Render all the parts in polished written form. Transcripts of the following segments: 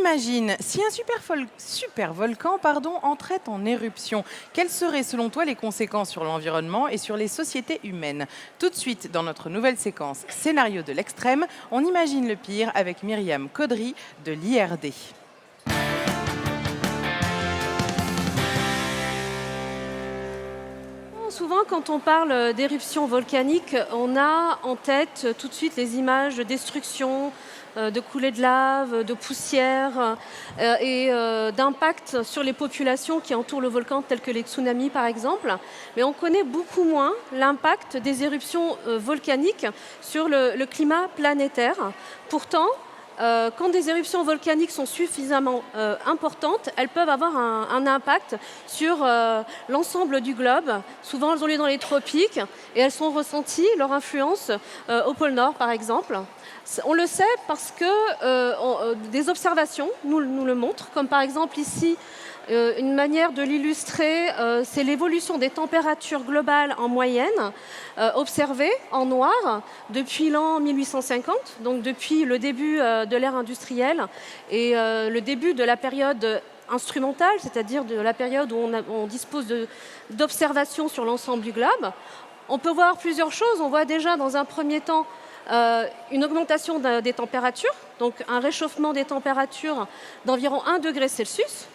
imagine, si un super volcan entrait en éruption, quelles seraient selon toi les conséquences sur l'environnement et sur les sociétés humaines? Tout de suite, dans notre nouvelle séquence Scénario de l'extrême, on imagine le pire avec Myriam Caudry de l'IRD. Souvent, quand on parle d'éruption volcanique, on a en tête tout de suite les images de destruction, de coulées de lave, de poussière et d'impact sur les populations qui entourent le volcan, tels que les tsunamis par exemple. Mais on connaît beaucoup moins l'impact des éruptions volcaniques sur le climat planétaire. Pourtant, quand des éruptions volcaniques sont suffisamment importantes, elles peuvent avoir un impact sur l'ensemble du globe. Souvent, elles ont lieu dans les tropiques et elles sont ressenties, leur influence, au pôle Nord, par exemple. On le sait parce que des observations nous le montrent, comme par exemple ici, une manière de l'illustrer, c'est l'évolution des températures globales en moyenne observée en noir depuis l'an 1850, donc depuis le début de l'ère industrielle et le début de la période instrumentale, c'est-à-dire de la période où on dispose d'observations sur l'ensemble du globe. On peut voir plusieurs choses. On voit déjà dans un premier temps une augmentation des températures, donc un réchauffement des températures d'environ 1 degré Celsius.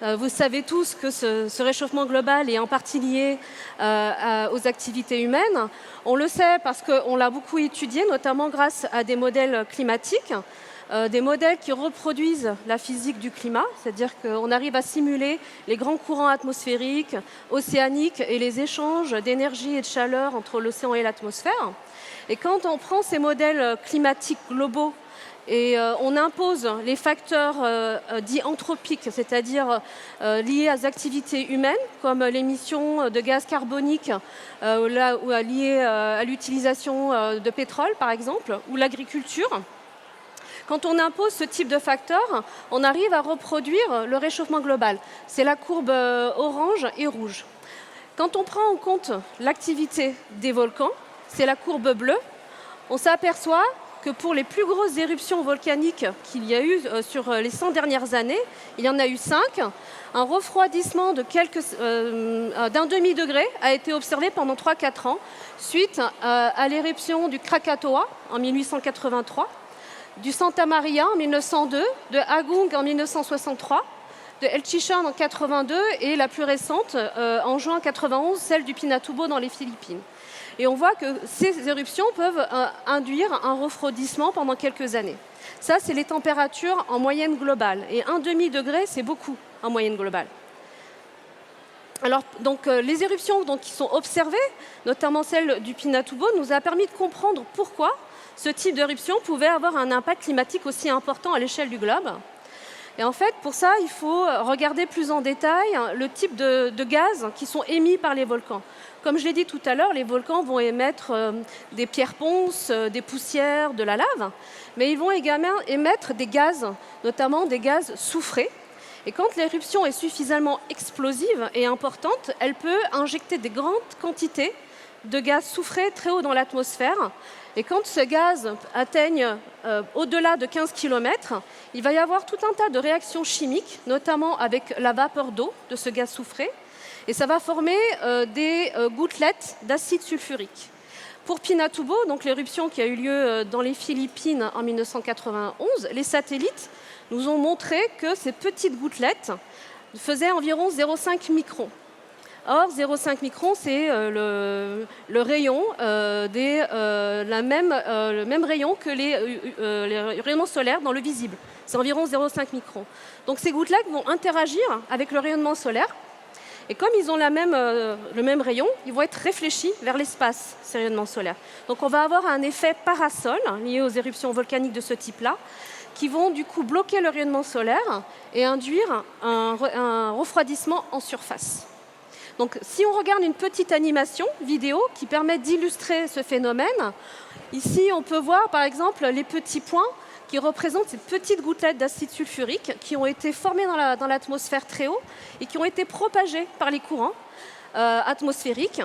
Vous savez tous que ce réchauffement global est en partie lié aux activités humaines. On le sait parce qu'on l'a beaucoup étudié, notamment grâce à des modèles climatiques, des modèles qui reproduisent la physique du climat, c'est-à-dire qu'on arrive à simuler les grands courants atmosphériques, océaniques et les échanges d'énergie et de chaleur entre l'océan et l'atmosphère. Et quand on prend ces modèles climatiques globaux et on impose les facteurs dits anthropiques, c'est-à-dire liés aux activités humaines, comme l'émission de gaz carbonique ou liées à l'utilisation de pétrole, par exemple, ou l'agriculture. Quand on impose ce type de facteurs, on arrive à reproduire le réchauffement global. C'est la courbe orange et rouge. Quand on prend en compte l'activité des volcans, c'est la courbe bleue, on s'aperçoit que pour les plus grosses éruptions volcaniques qu'il y a eu sur les 100 dernières années, il y en a eu 5, un refroidissement d'un demi-degré a été observé pendant 3-4 ans, suite à l'éruption du Krakatoa en 1883, du Santa Maria en 1902, de Agung en 1963, de El Chichón en 1982 et la plus récente, en juin 1991, celle du Pinatubo dans les Philippines. Et on voit que ces éruptions peuvent induire un refroidissement pendant quelques années. Ça, c'est les températures en moyenne globale. Et 1 demi-degré, c'est beaucoup en moyenne globale. Alors, donc, les éruptions qui sont observées, notamment celle du Pinatubo, nous a permis de comprendre pourquoi ce type d'éruption pouvait avoir un impact climatique aussi important à l'échelle du globe. Et en fait, pour ça, il faut regarder plus en détail le type de gaz qui sont émis par les volcans. Comme je l'ai dit tout à l'heure, les volcans vont émettre des pierres ponces, des poussières, de la lave, mais ils vont également émettre des gaz, notamment des gaz soufrés. Et quand l'éruption est suffisamment explosive et importante, elle peut injecter des grandes quantités de gaz soufrés très haut dans l'atmosphère. Et quand ce gaz atteigne au-delà de 15 km, il va y avoir tout un tas de réactions chimiques, notamment avec la vapeur d'eau de ce gaz soufré, et ça va former des gouttelettes d'acide sulfurique. Pour Pinatubo, donc l'éruption qui a eu lieu dans les Philippines en 1991, les satellites nous ont montré que ces petites gouttelettes faisaient environ 0,5 microns. Or, 0,5 microns, c'est le rayon, le même rayon que les rayonnements solaires dans le visible. C'est environ 0,5 microns. Donc ces gouttelettes vont interagir avec le rayonnement solaire. Et comme ils ont le même rayon, ils vont être réfléchis vers l'espace, ces rayonnements solaires. Donc on va avoir un effet parasol lié aux éruptions volcaniques de ce type-là, qui vont du coup bloquer le rayonnement solaire et induire un refroidissement en surface. Donc, si on regarde une petite animation vidéo qui permet d'illustrer ce phénomène, ici, on peut voir, par exemple, les petits points qui représentent ces petites gouttelettes d'acide sulfurique qui ont été formées dans l'atmosphère très haut et qui ont été propagées par les courants atmosphériques.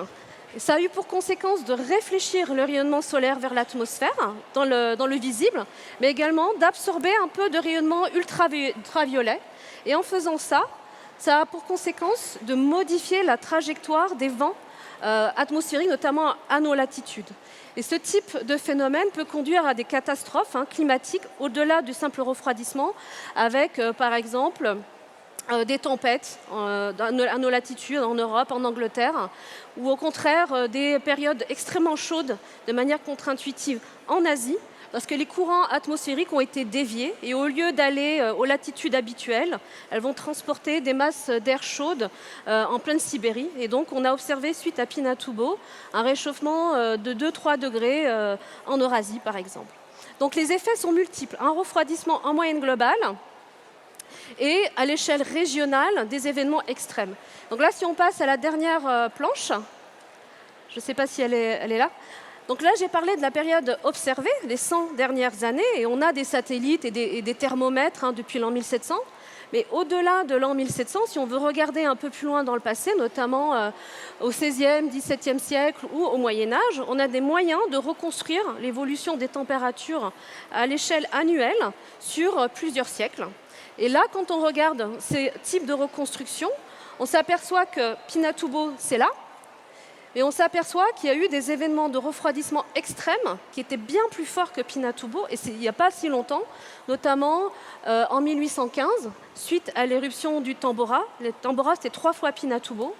Ça a eu pour conséquence de réfléchir le rayonnement solaire vers l'atmosphère, dans le visible, mais également d'absorber un peu de rayonnement ultraviolet. Et en faisant ça, ça a pour conséquence de modifier la trajectoire des vents atmosphériques, notamment à nos latitudes. Et ce type de phénomène peut conduire à des catastrophes climatiques au-delà du simple refroidissement, avec par exemple des tempêtes à nos latitudes, en Europe, en Angleterre, ou au contraire des périodes extrêmement chaudes de manière contre-intuitive en Asie, parce que les courants atmosphériques ont été déviés et au lieu d'aller aux latitudes habituelles, elles vont transporter des masses d'air chaude en pleine Sibérie. Et donc on a observé, suite à Pinatubo, un réchauffement de 2-3 degrés en Eurasie, par exemple. Donc les effets sont multiples. Un refroidissement en moyenne globale, et à l'échelle régionale, des événements extrêmes. Donc là, si on passe à la dernière planche, je ne sais pas si elle est là. Donc là, j'ai parlé de la période observée, les 100 dernières années, et on a des satellites et des thermomètres depuis l'an 1700. Mais au-delà de l'an 1700, si on veut regarder un peu plus loin dans le passé, notamment au XVIe, XVIIe siècle ou au Moyen-Âge, on a des moyens de reconstruire l'évolution des températures à l'échelle annuelle sur plusieurs siècles. Et là, quand on regarde ces types de reconstruction, on s'aperçoit que Pinatubo, c'est là, mais on s'aperçoit qu'il y a eu des événements de refroidissement extrêmes qui étaient bien plus forts que Pinatubo, et il n'y a pas si longtemps, notamment en 1815, suite à l'éruption du Tambora. Le Tambora, c'était 3 fois Pinatubo.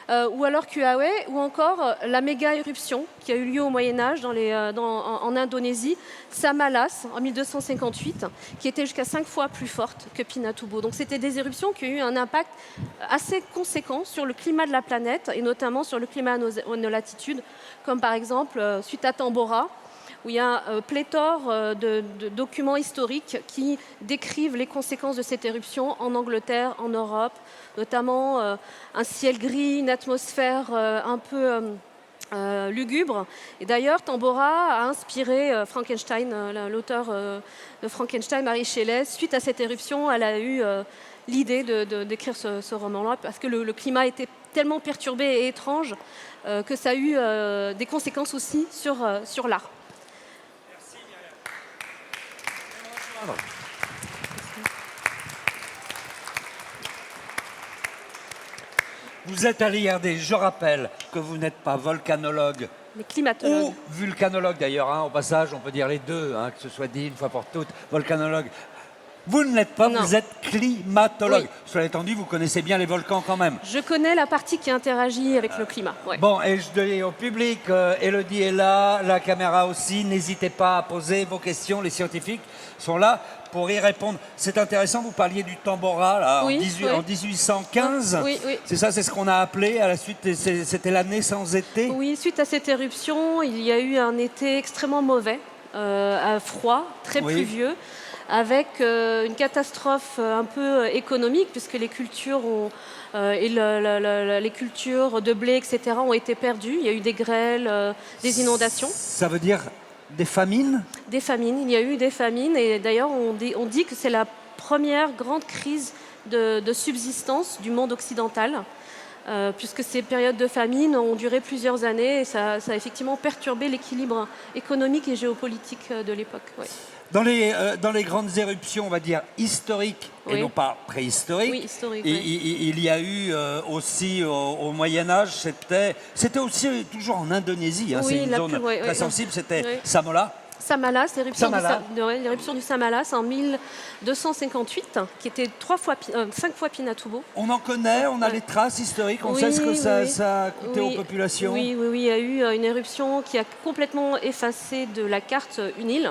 Ou alors Kuawe, ou encore la méga-éruption qui a eu lieu au Moyen-Âge en Indonésie, Samalas, en 1258, qui était jusqu'à 5 fois plus forte que Pinatubo. Donc c'était des éruptions qui ont eu un impact assez conséquent sur le climat de la planète, et notamment sur le climat à nos latitudes, comme par exemple, suite à Tambora, où il y a pléthore de documents historiques qui décrivent les conséquences de cette éruption en Angleterre, en Europe, notamment un ciel gris, une atmosphère un peu lugubre. Et d'ailleurs, Tambora a inspiré Frankenstein, l'auteur de Frankenstein, Mary Shelley. Suite à cette éruption, elle a eu l'idée d'écrire ce roman-là, parce que le climat était tellement perturbé et étrange que ça a eu des conséquences aussi sur l'art. Vous êtes à l'IRD, je rappelle que vous n'êtes pas volcanologue Les climatologues. ou vulcanologue d'ailleurs, au passage on peut dire les deux, que ce soit dit une fois pour toutes, volcanologue. Vous ne l'êtes pas, Non. vous êtes climatologue. Oui. Cela étant dit, vous connaissez bien les volcans quand même. Je connais la partie qui interagit avec le climat. Ouais. Bon, et je dis au public, Élodie est là, la caméra aussi, n'hésitez pas à poser vos questions, les scientifiques sont là pour y répondre. C'est intéressant, vous parliez du Tambora là, Oui, en 1815. Oui, oui. C'est ça, c'est ce qu'on a appelé à la suite, c'était l'année sans été. Oui, suite à cette éruption, il y a eu un été extrêmement mauvais, froid, très Oui. pluvieux, avec une catastrophe un peu économique, puisque les cultures les cultures de blé, etc., ont été perdues. Il y a eu des grêles, des inondations. Ça veut dire des famines? Des famines, il y a eu des famines, et d'ailleurs on dit que c'est la première grande crise de subsistance du monde occidental, puisque ces périodes de famine ont duré plusieurs années, et ça a effectivement perturbé l'équilibre économique et géopolitique de l'époque. Ouais. Dans les grandes éruptions, on va dire historiques, et Oui. non pas préhistoriques, Oui, historique. il y a eu aussi au Moyen-Âge, c'était aussi toujours en Indonésie, Oui, c'est une zone très sensible, c'était Oui. Samola. Samalas, Samala. l'éruption du Samalas en 1258, qui était 5 fois Pinatubo. On en connaît, on a les traces historiques, on sait ce que ça a coûté aux populations. Oui, il y a eu une éruption qui a complètement effacé de la carte une île,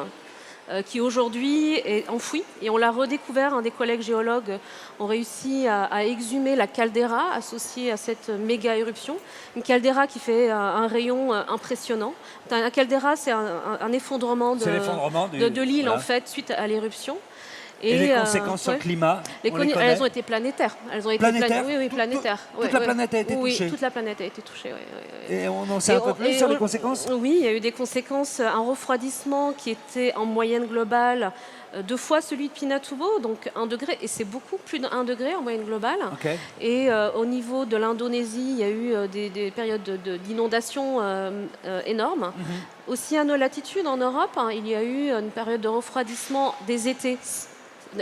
qui aujourd'hui est enfouie, et on l'a redécouvert. Des collègues géologues ont réussi à exhumer la caldeira associée à cette méga éruption, une caldeira qui fait un rayon impressionnant. Un caldeira, c'est un effondrement de l'île, voilà. en fait, suite à l'éruption. Et les conséquences sur le climat, on les connaît? Elles ont été planétaires. Elles ont été Planétaires? oui, planétaires. Toute la planète a été touchée? Oui, toute la planète a été touchée. Et on en sait un peu plus sur les conséquences? Oui, il y a eu des conséquences. Un refroidissement qui était en moyenne globale 2 fois celui de Pinatubo, donc 1 degré, et c'est beaucoup plus d'1 degré en moyenne globale. Okay. Et au niveau de l'Indonésie, il y a eu des périodes d'inondation énormes. Aussi à nos latitudes, en Europe, il y a eu une période de refroidissement des étés.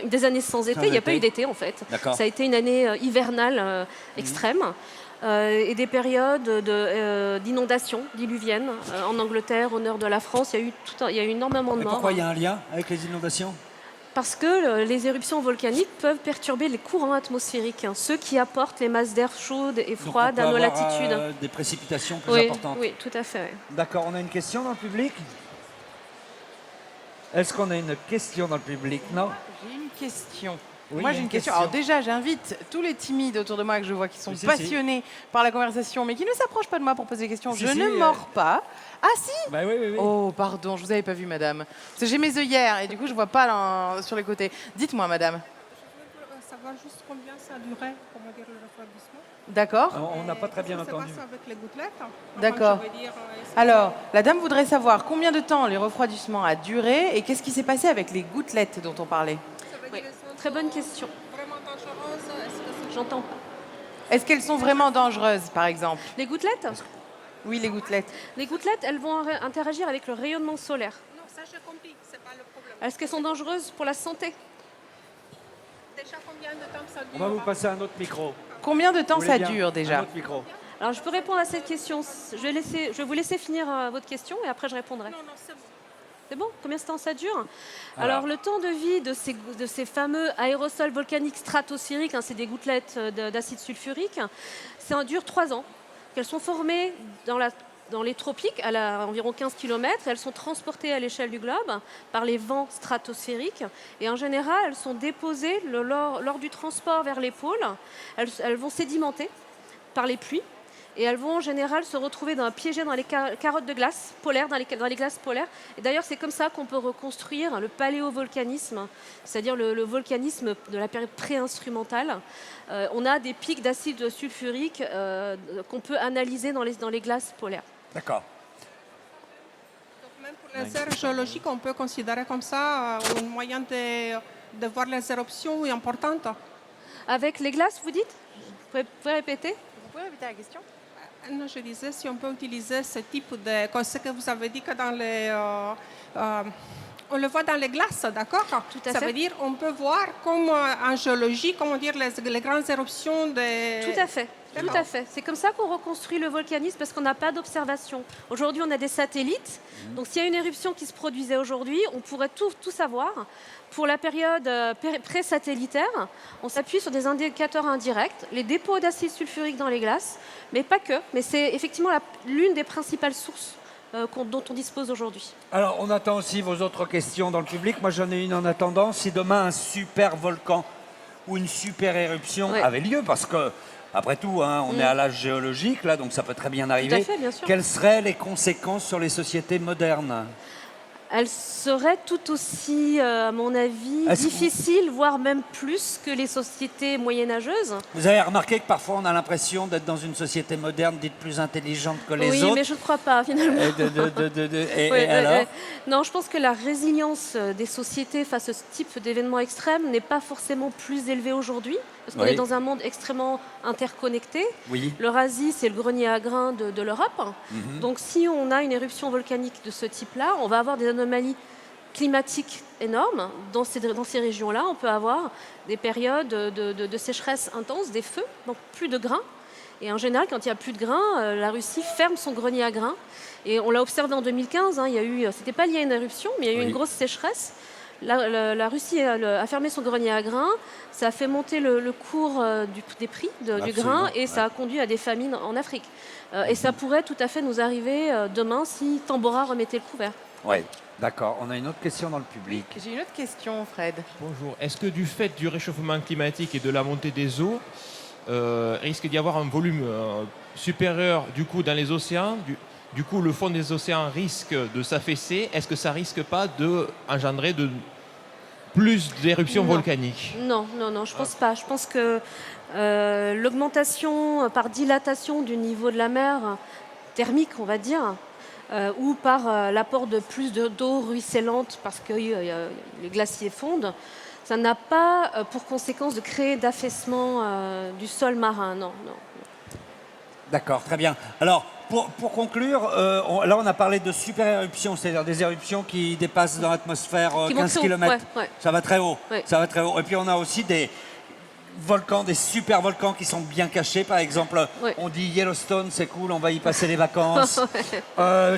Des années sans été, il n'y a pas eu d'été en fait. Ça a été une année hivernale extrême. Et des périodes d'inondations diluviennes en Angleterre, au nord de la France. Il y a eu énormément de morts. Pourquoi il y a un lien avec les inondations? Parce que les éruptions volcaniques peuvent perturber les courants atmosphériques, ceux qui apportent les masses d'air chaudes et froides à nos latitudes. Des précipitations plus importantes. Oui, tout à fait. D'accord, on a une question dans le public? Est-ce qu'on a une question dans le public? Non? J'ai une question. Oui, Moi, j'ai une question. Alors déjà, j'invite tous les timides autour de moi que je vois qui sont passionnés par la conversation, mais qui ne s'approchent pas de moi pour poser des questions. Je ne mords pas. Ah si? Bah, oui. Oh, pardon, je vous avais pas vu, madame. Parce que j'ai mes œillères et du coup, je vois pas sur les côtés. Dites-moi, madame. Je veux savoir juste combien ça durait, comment dire, le refroidissement. D'accord. On n'a pas très bien entendu. Ça se passe avec les gouttelettes. D'accord. Enfin, je veux dire, Alors, la dame voudrait savoir combien de temps les refroidissements a duré et qu'est-ce qui s'est passé avec les gouttelettes dont on parlait. Oui, très bonne question. Vraiment dangereuse. Est-ce que J'entends. Est-ce qu'elles sont vraiment dangereuses, par exemple? Les gouttelettes? Oui, les gouttelettes. Les gouttelettes, elles vont interagir avec le rayonnement solaire. Non, ça j'ai compris, c'est pas le problème. Est-ce qu'elles sont dangereuses pour la santé? Déjà, combien de temps ça dure? On va vous passer un autre micro. Combien de temps Vous ça voulez bien dure un déjà? autre micro. Alors, je peux répondre à cette question. Je vais vous laisser finir votre question et après je répondrai. Non, c'est bon. C'est bon? Combien de temps ça dure? Alors, le temps de vie de ces fameux aérosols volcaniques stratosphériques, c'est des gouttelettes d'acide sulfurique, ça dure 3 ans. Elles sont formées dans les tropiques, à environ 15 km. Elles sont transportées à l'échelle du globe par les vents stratosphériques. Et en général, elles sont déposées lors du transport vers les pôles. Elles vont sédimenter par les pluies. Et elles vont en général se retrouver piégées dans les carottes de glace polaires, dans les glaces polaires. Et d'ailleurs, c'est comme ça qu'on peut reconstruire le paléovolcanisme, c'est-à-dire le volcanisme de la période pré-instrumentale. On a des pics d'acide sulfurique qu'on peut analyser dans les glaces polaires. D'accord. Donc, même pour les aires géologiques, on peut considérer comme ça un moyen de voir les éruptions importantes. Avec les glaces, vous dites? Vous pouvez répéter? Vous pouvez répéter la question? Non, je disais si on peut utiliser ce type de... Ce que vous avez dit que dans les... on le voit dans les glaces, d'accord? Tout à Ça fait. veut dire on peut voir comme en géologie, comment dire, les grandes éruptions de... Tout à fait. Tout à fait. C'est comme ça qu'on reconstruit le volcanisme parce qu'on n'a pas d'observation. Aujourd'hui, on a des satellites. Donc, s'il y a une éruption qui se produisait aujourd'hui, on pourrait tout savoir. Pour la période pré-satellitaire, on s'appuie sur des indicateurs indirects, les dépôts d'acide sulfurique dans les glaces, mais pas que. Mais c'est effectivement l'une des principales sources dont on dispose aujourd'hui. Alors, on attend aussi vos autres questions dans le public. Moi, j'en ai une en attendant. Si demain, un super volcan ou une super éruption avait lieu, parce que, après tout, on est à l'âge géologique, là, donc ça peut très bien arriver. Tout à fait, bien sûr. Quelles seraient les conséquences sur les sociétés modernes? Elle serait tout aussi, à mon avis, difficile, voire même plus que les sociétés moyenâgeuses. Vous avez remarqué que parfois on a l'impression d'être dans une société moderne dite plus intelligente que les autres? Oui, mais je ne crois pas, finalement. Et alors? Non, je pense que la résilience des sociétés face à ce type d'événements extrêmes n'est pas forcément plus élevée aujourd'hui, parce qu'on est dans un monde extrêmement interconnecté. Oui. L'Eurasie, c'est le grenier à grains de l'Europe. Donc si on a une éruption volcanique de ce type-là, on va avoir des anomalies climatiques énormes. Dans ces régions-là, on peut avoir des périodes de sécheresse intense, des feux, donc plus de grains. Et en général, quand il n'y a plus de grains, la Russie ferme son grenier à grains. Et on l'a observé en 2015, c'était pas lié à une éruption, mais il y a eu une grosse sécheresse. La Russie a fermé son grenier à grains, ça a fait monter le cours des prix du grain et ça a conduit à des famines en Afrique. Et ça pourrait tout à fait nous arriver demain si Tambora remettait le couvert. Oui, d'accord. On a une autre question dans le public. J'ai une autre question, Fred. Bonjour. Est-ce que du fait du réchauffement climatique et de la montée des eaux, risque d'y avoir un volume supérieur du coup dans les océans du coup, le fond des océans risque de s'affaisser. Est-ce que ça risque pas d'engendrer plus d'éruptions Non. volcaniques. Non, non, non, je pense pas. Je pense que l'augmentation par dilatation du niveau de la mer, thermique, on va dire, ou par l'apport de plus d'eau ruisselante parce que les glaciers fondent, ça n'a pas pour conséquence de créer d'affaissement du sol marin, non, non. D'accord, très bien. Alors, pour conclure, là on a parlé de super éruptions, c'est-à-dire des éruptions qui dépassent dans l'atmosphère Qui vont 15 très haut, km. ouais, ouais. Ça va très haut. Ouais. Ça va très haut. Et puis on a aussi des volcans, des super volcans qui sont bien cachés. Par exemple, Ouais. on dit Yellowstone, c'est cool, on va y passer les vacances.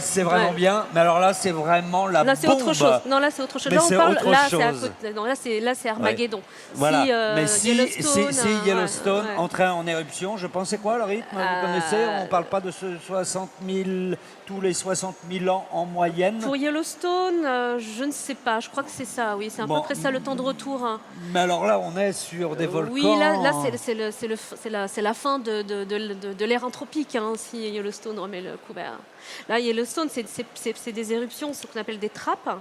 C'est vraiment Ouais. bien. Mais alors là, c'est vraiment la Là, c'est bombe. autre chose. Non, là, c'est autre chose. Mais Là, on c'est parle. autre Là, c'est à chose. côté. Non, là, c'est Armageddon. Voilà. Si, Mais si Yellowstone, Yellowstone ouais. entrait en éruption, je pense c'est quoi le rythme? Vous connaissez? On ne parle pas de ce 60 000, tous les 60 000 ans en moyenne. Pour Yellowstone, je ne sais pas. Je crois que c'est ça. Oui, c'est à Bon. peu près ça le temps de retour. Hein. Mais alors là, on est sur des volcans. Oui, là, c'est la fin de l'ère anthropique, hein, si Yellowstone remet le couvert. Là, Yellowstone, c'est des éruptions, ce qu'on appelle des trappes,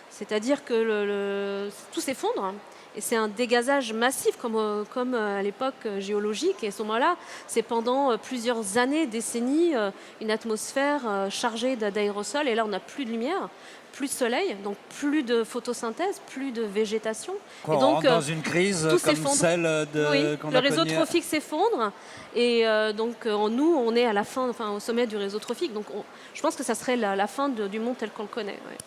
c'est-à-dire que tout s'effondre. Et c'est un dégazage massif, comme à l'époque géologique. Et à ce moment-là, c'est pendant plusieurs années, décennies, une atmosphère chargée d'aérosols. Et là, on n'a plus de lumière, plus de soleil, donc plus de photosynthèse, plus de végétation. Quoi, et on donc, rentre dans une crise tout comme s'effondre. celle Oui, qu'on le a réseau connue. trophique s'effondre et donc nous, on est à la fin, enfin au sommet du réseau trophique. Donc je pense que ça serait la fin du monde tel qu'on le connaît. Ouais.